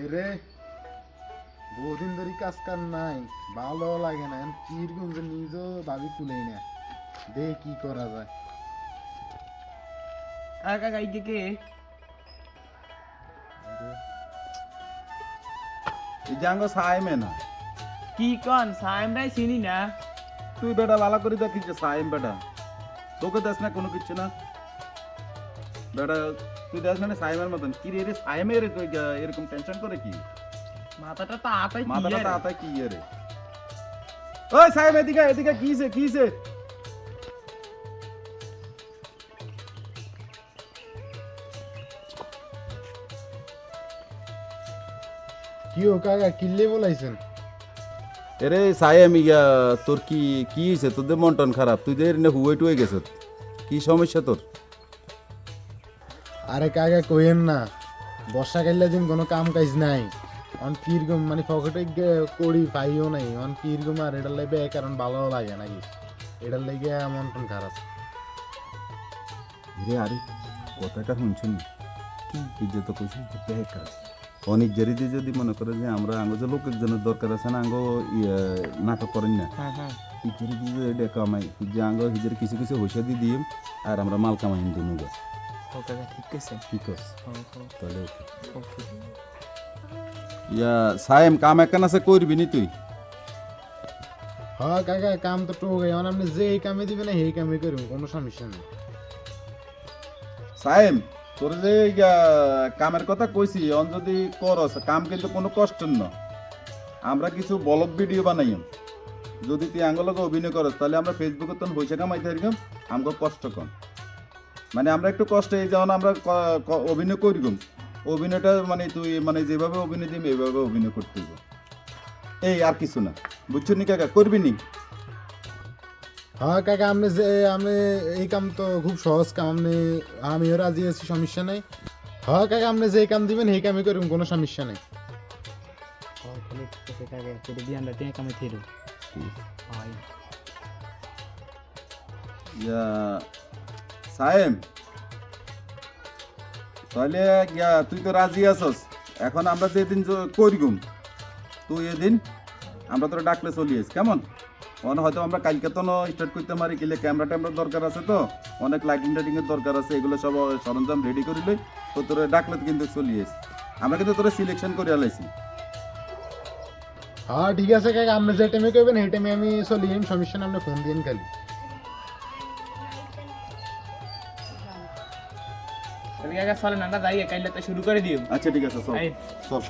এরে বহুদিন ধরে কাজ কার নাই, ভালো লাগে না। কিরকম যে নিজেও ভাবি কুলেই না, দে কি করা যায়। কাকা গাইকে কে এই যে আঙ্গ সাইমে না কি কন সাইমরাই চিনি না। তুই বেটা ভালো করে দেখিস যে সাইম বেটা তোকে দেখ না কোনো কিছু না বেটা তুই দেখ না সাইমের মতন কি রে সাইমের এরকম টেনশন করে কি মাথাটা তো আতাই মাথাটা তাতায় কি রে ওই সাইম এদিকে এদিকে কিছে কি ও কাকা কিল্লে বলাইছেন? এরে সাইম তোর কি হয়েছে তোদের মন টন খারাপ তুই যে হুয়ে টুয়ে গেছ কি সমস্যা তোর আরে কাকা কইেন না, বর্ষাকালে দিন কোনো কাম কাজ নাই, অন কিরকম মানে পকেটে করি পাইও নাই, অন কিরকম আর এটার লাগে কারণ ভালো লাগে নাকি, এটার লাগে মন টন খারাপ। রে আরে কথাটা শুনছেন কি যে তো কইছি বেকার অনেক জেরিদি যদি মনে করে যে আমরা আঙ্গ যে লোক একজনের দরকার আছে না আঙ্গ নাটক করেন না হিজেরি দিয়ে এটা কামাই যে আঙ্গ হিজের কিছু কিছু হইসা দিয়ে দিম আর আমরা মাল কামাই দিন কাকা ঠিক আছে ঠিক আছে তাহলে সাইম কাম একখান আছে করবি নি তুই হ্যাঁ কাকা কাম তো টোকে, এখন আপনি যে এই কামে দিবেন সেই কামে করুন, কোনো সমস্যা নেই। সাইম তোর যে কামের কথা কইছি অন যদি করস কাম কিন্তু কোনো কষ্টের না আমরা কিছু ব্লগ ভিডিও বানাইম যদি তুই আঙ্গলকে অভিনয় করস তাহলে আমরা ফেসবুকে তো পয়সা কামাইতে পারতাম আমগো কষ্ট কম মানে আমরা একটু কষ্ট এই যেমন আমরা অভিনয় করিম অভিনয়টা মানে তুই মানে যেভাবে অভিনয় দিবি এইভাবে অভিনয় করতে হইব এই আর কিছু না বুঝছো নি কাকা করবি নি হ্যাঁ কাকা আপনি যে আমি এই কাম তো খুব সহজ কাম, আপনি আমিও রাজি আছি, সমস্যা নেই। হ্যাঁ কাকা আপনি যে কাম দিবেন সেই কামে করুন, কোনো সমস্যা নেই। সাইম তাহলে তুই তো রাজি আছস এখন আমরা যেদিন করিগুম তুই এদিন আমরা তোরা ডাকলে চলিয়েছ কেমন মনে হয়তো আমরা কালকে তো স্টার্ট করতে পারি কিলে ক্যামেরা ট্যামেরার দরকার আছে তো অনেক লাইটিং টাইটিং এর দরকার আছে এগুলো সব সরঞ্জাম রেডি করিলে তো তোরা ডাকলে কিন্তু চলিয়েছ আমরা কিন্তু তোরা সিলেকশন করে আলাইছি হ্যাঁ ঠিক আছে কাকা, আপনি যে টাইমে করবেন সেই টাইমে আমি চলি যাই, সমস্যা নেই, আপনি ফোন দিন খালি। কাকা চলেন আমরা যাই কাইলে তো শুরু করে দিও। আচ্ছা ঠিক আছে চল এই। চল